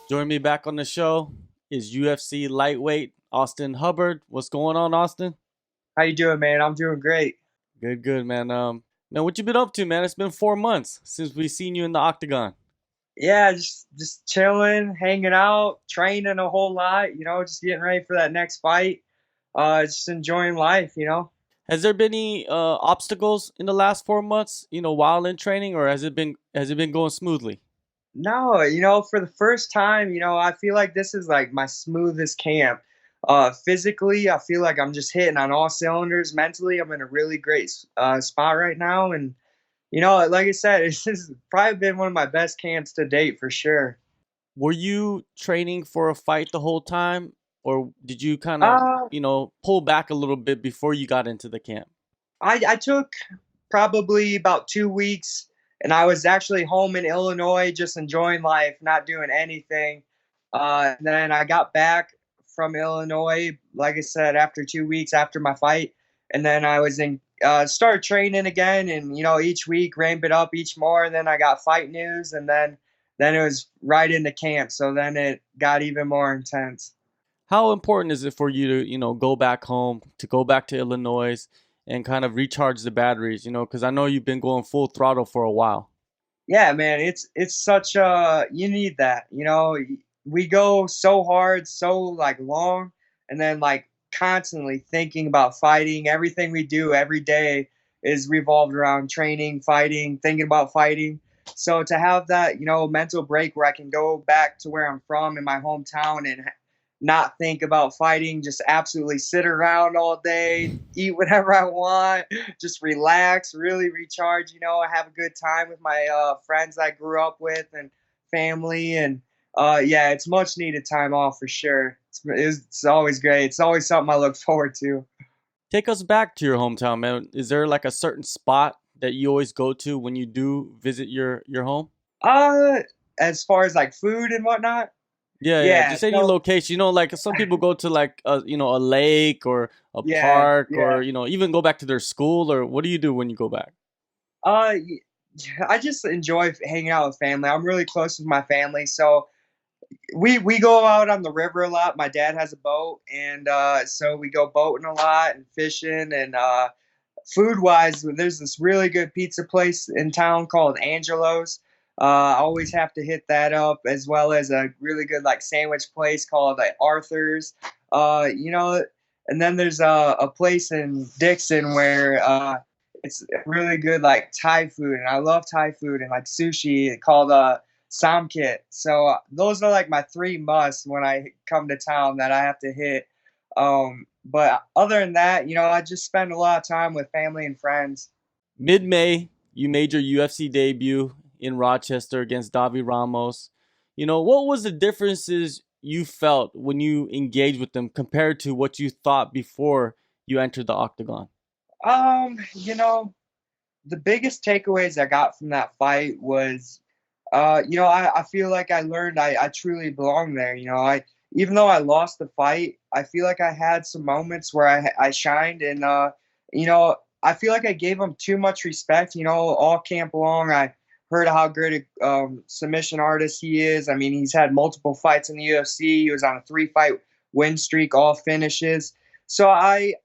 Join me back on the show is UFC lightweight Austin Hubbard. What's going on, Austin? How you doing, man? I'm doing great. Good, man. Man, what you been up to, man? It's been 4 months since we seen you in the octagon. Yeah, just chilling, hanging out, training a whole lot. Just getting ready for that next fight. Just enjoying life. Has there been any obstacles in the last 4 months? While in training, or has it been going smoothly? No, for the first time, I feel like this is like my smoothest camp. Physically, I feel like I'm just hitting on all cylinders. Mentally, I'm in a really great spot right now, and like I said, it's just probably been one of my best camps to date for sure. Were you training for a fight the whole time, or did you kind of Uh, pull back a little bit before you got into the camp? I took probably about 2 weeks, and I was actually home in Illinois, just enjoying life, not doing anything. And then I got back from Illinois, like I said, after 2 weeks after my fight, and then I was in started training again, and each week ramp it up each more. And then I got fight news, and then it was right into camp. So then it got even more intense. How important is it for you to go back home, to go back to Illinois and kind of recharge the batteries, because I know you've been going full throttle for a while. Yeah, man, it's such a you need that. We go so hard, so like long, and then like constantly thinking about fighting. Everything we do every day is revolved around training, fighting, thinking about fighting. So to have that, mental break where I can go back to where I'm from in my hometown and not think about fighting, just absolutely sit around all day, eat whatever I want, just relax, really recharge. I have a good time with my friends I grew up with and family. And yeah, it's much needed time off for sure. It's always great. It's always something I look forward to. Take us back to your hometown, man. Is there like a certain spot that you always go to when you do visit your home? Uh, as far as like food and whatnot, Yeah, yeah. just any So location. Like some people go to like a lake or a yeah, park, or yeah. even go back to their school. Or what do you do when you go back? Uh, I just enjoy hanging out with family. I'm really close with my family, so we go out on the river a lot. My dad has a boat, and so we go boating a lot and fishing. And food wise, there's this really good pizza place in town called Angelo's. I always have to hit that up, as well as a really good like sandwich place called Arthur's. You know, and then there's a place in Dixon where it's really good like Thai food, and I love Thai food and like sushi called Samkit. So those are like my three musts when I come to town that I have to hit. But other than that, I just spend a lot of time with family and friends. Mid-May, you made your UFC debut in Rochester against Davi Ramos. What was the differences you felt when you engaged with them compared to what you thought before you entered the octagon? Um, you know, the biggest takeaways I got from that fight was, I feel like I learned I truly belong there. I even though I lost the fight, I feel like I had some moments where I shined, and I feel like I gave him too much respect. All camp long, I heard how great a submission artist he is. I mean, he's had multiple fights in the UFC. He was on a 3-fight win streak, all finishes. So I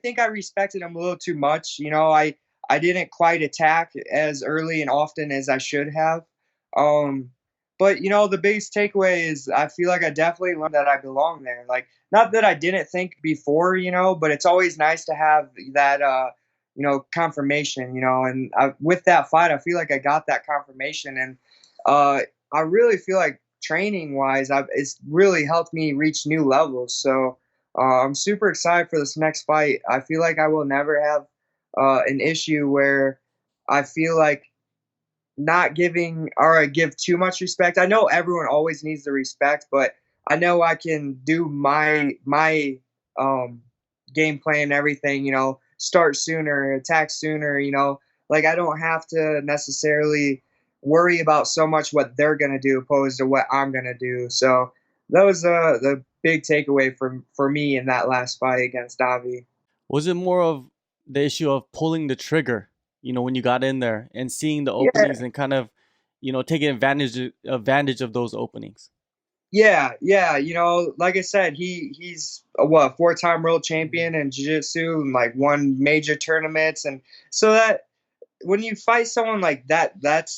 think I respected him a little too much. I didn't quite attack as early and often as I should have. Um, but the biggest takeaway is I feel like I definitely learned that I belong there. Like, not that I didn't think before, but it's always nice to have that confirmation. And with that fight, I feel like I got that confirmation, and I really feel like training wise, it's really helped me reach new levels. So I'm super excited for this next fight. I feel like I will never have an issue where I feel like not giving or I give too much respect. I know everyone always needs the respect, but I know I can do my um, game plan and everything. Start sooner, attack sooner. Like I don't have to necessarily worry about so much what they're gonna do opposed to what I'm gonna do. So that was the big takeaway for me in that last fight against Davi. Was it more of the issue of pulling the trigger, when you got in there and seeing the openings Yeah, and kind of, taking advantage of those openings? Yeah. Like I said, he's a what, four-time world champion in jiu-jitsu and like won major tournaments, and so that when you fight someone like that, that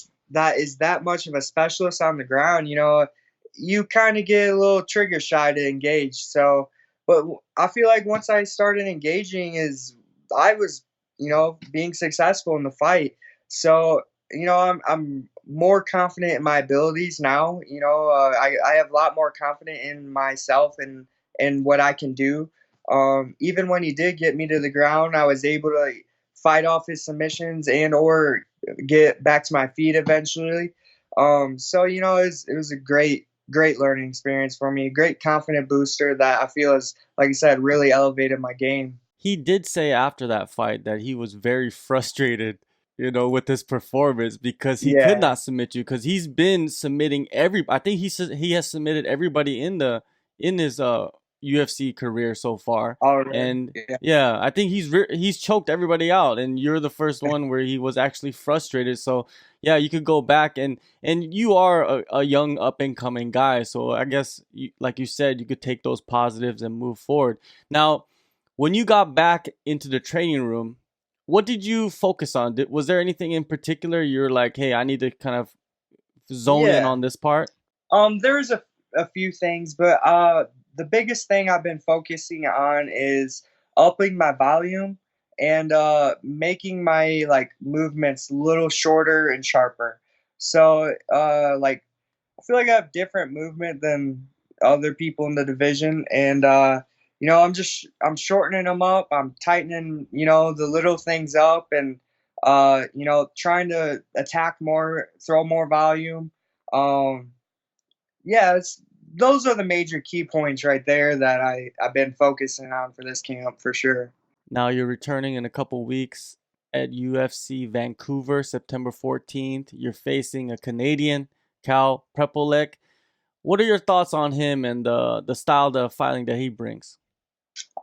is that much of a specialist on the ground, you kind of get a little trigger shy to engage. So, but I feel like once I started engaging, is I was, being successful in the fight. So, I'm more confident in my abilities now. I have a lot more confident in myself and what I can do. Even when he did get me to the ground, I was able to fight off his submissions and or get back to my feet eventually. So it was a great learning experience for me, a great confident booster that I feel has, like I said, really elevated my game. He did say after that fight that he was very frustrated, with his performance because he could Yeah, not submit you because he's been submitting every. I think he says he has submitted everybody in his UFC career so far, already. and Yeah, yeah, I think he's choked everybody out, and you're the first one where he was actually frustrated. So yeah, you could go back and you are a young up and coming guy, so I guess like you said, you could take those positives and move forward. Now when you got back into the training room, what did you focus on? Was there anything in particular you're like, hey, I need to kind of zone in yeah. on this part? There's a few things, but the biggest thing I've been focusing on is upping my volume and making my like movements a little shorter and sharper. So like I feel like I have different movement than other people in the division, and I'm shortening them up. I'm tightening the little things up, and trying to attack more, throw more volume. Um, yeah, those are the major key points right there that I've been focusing on for this camp for sure. Now you're returning in a couple weeks at UFC Vancouver, September 14th. You're facing a Canadian, Kyle Prepolec. What are your thoughts on him and the style of fighting that he brings?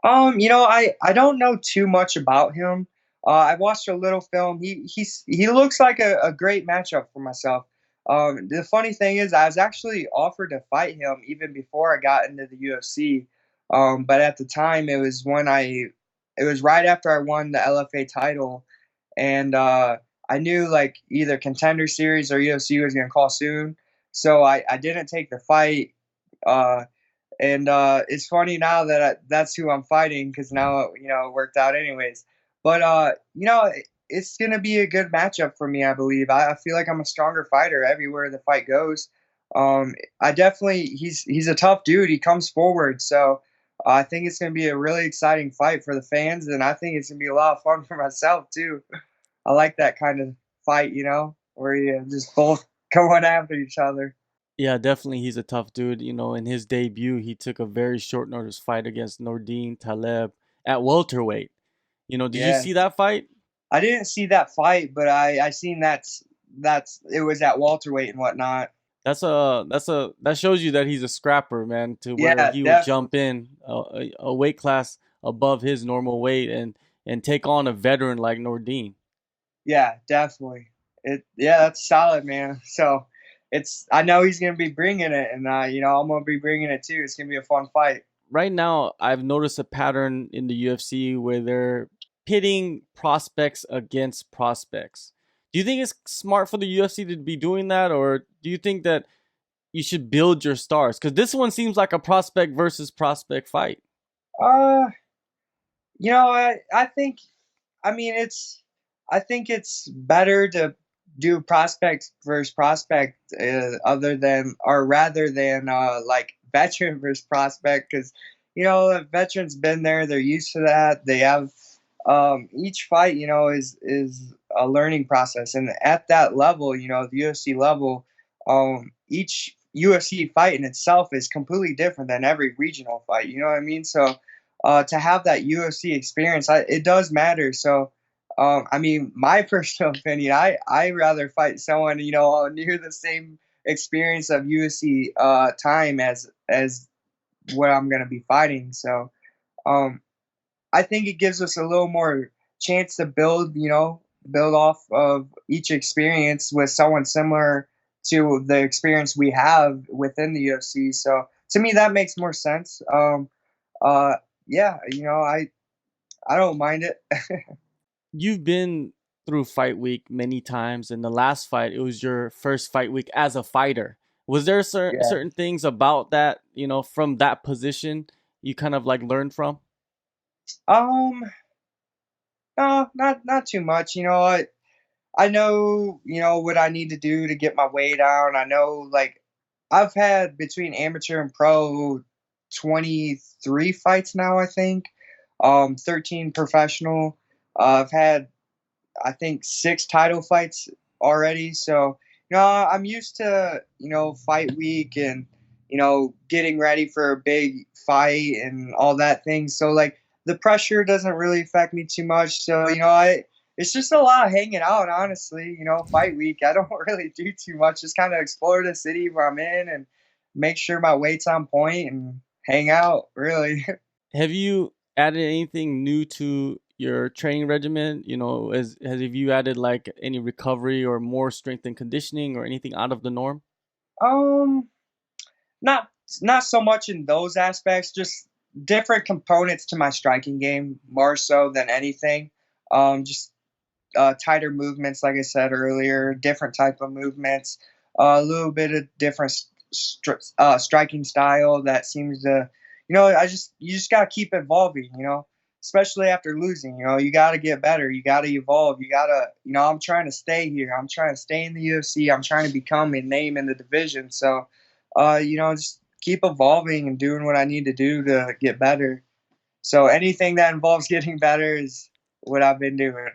I don't know too much about him. I watched a little film. He looks like a great matchup for myself. The funny thing is, I was actually offered to fight him even before I got into the UFC. But at the time, it was right after I won the LFA title, and I knew like either Contender Series or UFC was going to call soon, so I didn't take the fight. Uh, and it's funny now that that's who I'm fighting because now it worked out anyways. But it's gonna be a good matchup for me. I believe. I feel like I'm a stronger fighter everywhere the fight goes. I definitely he's a tough dude. He comes forward, so I think it's gonna be a really exciting fight for the fans, and I think it's gonna be a lot of fun for myself too. I like that kind of fight, where you just both going after each other. Yeah, definitely he's a tough dude. In his debut, he took a very short notice fight against Nordine Taleb at welterweight. Did you Yeah. see that fight? I didn't see that fight, but I seen that's it was at welterweight and whatnot. That shows you that he's a scrapper, man, to where Yeah, he would definitely. jump in a weight class above his normal weight and take on a veteran like Nordine. Yeah, definitely. That's solid, man. So I know he's gonna be bringing it, and I'm gonna be bringing it too. It's gonna be a fun fight. Right now, I've noticed a pattern in the UFC where they're pitting prospects against prospects. Do you think it's smart for the UFC to be doing that, or do you think that you should build your stars? Because this one seems like a prospect versus prospect fight. Uh, I mean, I think it's better to do prospect versus prospect, other than or rather than like veteran versus prospect, because the veterans been there, they're used to that. They have each fight, is a learning process, and at that level, the UFC level, each UFC fight in itself is completely different than every regional fight. You know what I mean? So to have that UFC experience, it does matter. So, I mean, my personal opinion, I rather fight someone near the same experience of UFC time as what I'm gonna be fighting. So, um, I think it gives us a little more chance to build off of each experience with someone similar to the experience we have within the UFC. So to me, that makes more sense. Uh, yeah, I don't mind it. You've been through fight week many times, and the last fight, it was your first fight week as a fighter. Was there Yeah. certain things about that, from that position you kind of like learned from? Um, no, not too much. I know, what I need to do to get my weight down. I know, like, I've had between amateur and pro 23 fights now, I think. 13 professional. I've had, I think, 6 title fights already. So, I'm used to, fight week and, getting ready for a big fight and all that thing. So, like, the pressure doesn't really affect me too much. So, it's just a lot of hanging out, honestly. Fight week, I don't really do too much. Just kind of explore the city where I'm in and make sure my weight's on point and hang out, really. Have you added anything new to your training regimen? Have you added like any recovery or more strength and conditioning or anything out of the norm? um, Not not so much in those aspects, just different components to my striking game more so than anything. Just tighter movements, like I said earlier, different type of movements, a little bit of different striking style that seems to, you just gotta keep evolving, especially after losing. You gotta get better, you gotta evolve, you gotta, I'm trying to stay here, I'm trying to stay in the UFC, I'm trying to become a name in the division. So, just keep evolving and doing what I need to do to get better. So anything that involves getting better is what I've been doing.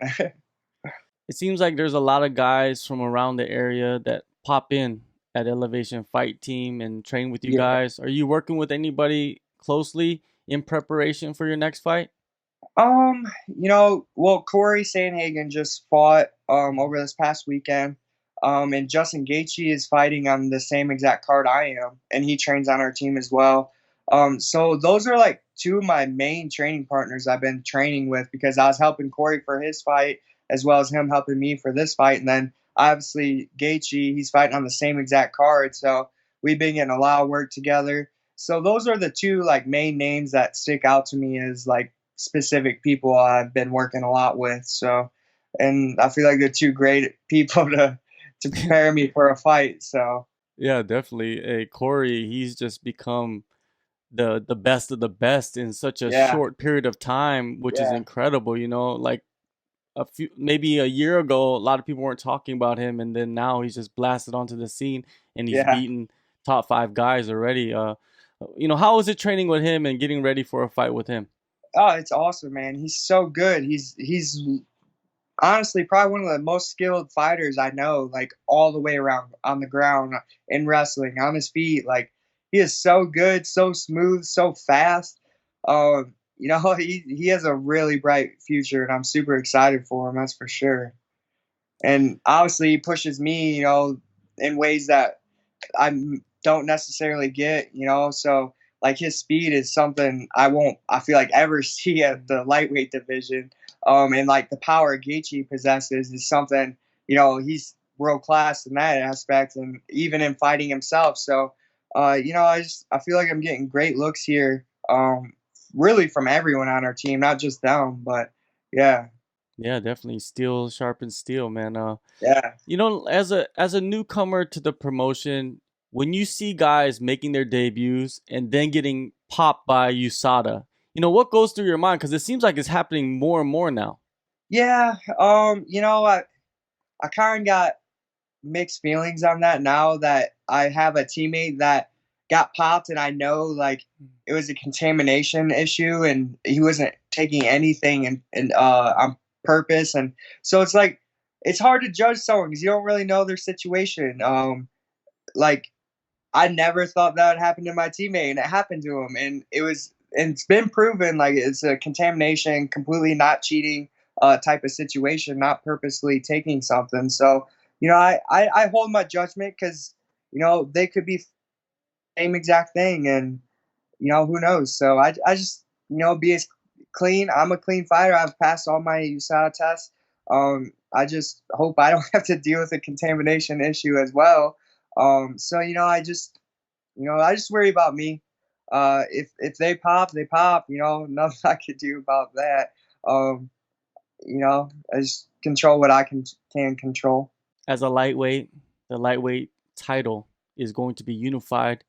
It seems like there's a lot of guys from around the area that pop in at Elevation Fight Team and train with you Yeah. guys. Are you working with anybody closely in preparation for your next fight? Well, Cory Sandhagen just fought over this past weekend. And Justin Gaethje is fighting on the same exact card I am, and he trains on our team as well. So those are like two of my main training partners I've been training with because I was helping Cory for his fight as well as him helping me for this fight. And then obviously Gaethje, he's fighting on the same exact card, so we've been getting a lot of work together. So those are the two like main names that stick out to me as like specific people I've been working a lot with. So, and I feel like they're two great people to prepare me for a fight. So, Yeah, definitely. Hey, Corey, he's just become the best of the best in such a yeah, short period of time, which is yeah, incredible. Like maybe a year ago, a lot of people weren't talking about him, and then now he's just blasted onto the scene, and he's yeah. beaten top five guys already. How is it training with him and getting ready for a fight with him? Oh, it's awesome, man. He's so good. He's honestly probably one of the most skilled fighters I know, like all the way around on the ground, in wrestling, on his feet. Like he is so good, so smooth, so fast. He has a really bright future, and I'm super excited for him. That's for sure. And obviously, he pushes me, in ways that I don't necessarily get, So like his speed is something I won't, I feel like, ever see at the lightweight division. And like the power Gaethje possesses is something, he's world class in that aspect, and even in fighting himself. So, I feel like I'm getting great looks here, really from everyone on our team, not just them, but yeah, Yeah, definitely. Steel sharpens steel, man. yeah. As a newcomer to the promotion, when you see guys making their debuts and then getting popped by USADA, what goes through your mind? Because it seems like it's happening more and more now. Yeah, I kind of got mixed feelings on that now that I have a teammate that got popped and I know like it was a contamination issue and he wasn't taking anything and on purpose, and so it's like it's hard to judge someone because you don't really know their situation. Like I never thought that would happen to my teammate, and it happened to him, and it's been proven like it's a contamination, completely not cheating type of situation, not purposely taking something. So I hold my judgment because they could be same exact thing, and who knows. So I just be as clean. I'm a clean fighter. I've passed all my USADA tests. I just hope I don't have to deal with a contamination issue as well. So I just worry about me. If they pop, they pop. Nothing I could do about that. Um, I just control what I can control. As a lightweight, the lightweight title is going to be unified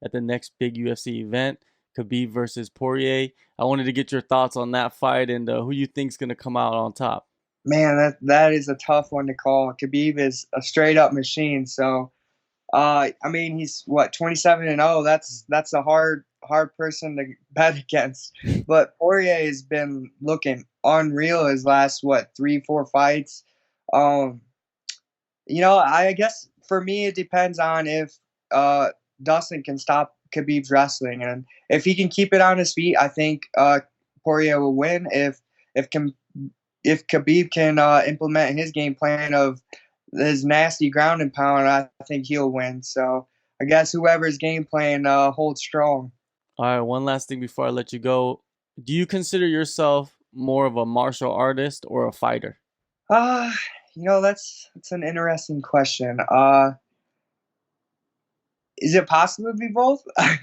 at the next big UFC event, Khabib versus Poirier. I wanted to get your thoughts on that fight and who you think's going to come out on top. Man, that is a tough one to call. Khabib is a straight up machine. So, I mean, he's what 27-0. That's a hard person to bet against. But Poirier has been looking unreal his last what 3-4 fights. Um, I guess for me it depends on if Dustin can stop Khabib's wrestling, and if he can keep it on his feet, I think Poirier will win. If if Khabib can implement his game plan of his nasty ground and pound, I think he'll win. So I guess whoever's game plan holds strong. All right, one last thing before I let you go. Do you consider yourself more of a martial artist or a fighter? Uh, that's an interesting question. Is it possible to be both? I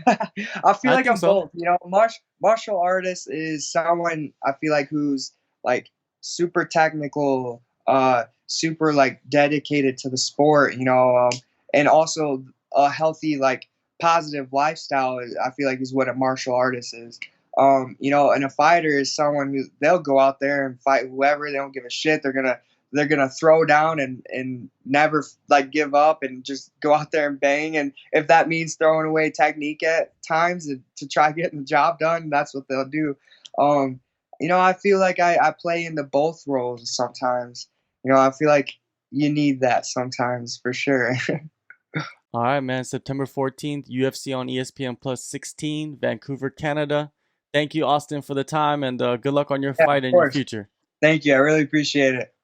feel I like think I'm so. both. Martial artist is someone I feel like who's like super technical, super like dedicated to the sport, and also a healthy, like positive lifestyle. I feel like is what a martial artist is. And a fighter is someone who they'll go out there and fight whoever. They don't give a shit. They're gonna throw down and never like give up and just go out there and bang. And if that means throwing away technique at times to try getting the job done, that's what they'll do. Um, I feel like I play into both roles sometimes. I feel like you need that sometimes for sure. All right, man. September 14th, UFC on ESPN Plus 16, Vancouver, Canada. Thank you, Austin, for the time, and good luck on your Yeah, fight of and your course. future. Thank you. I really appreciate it.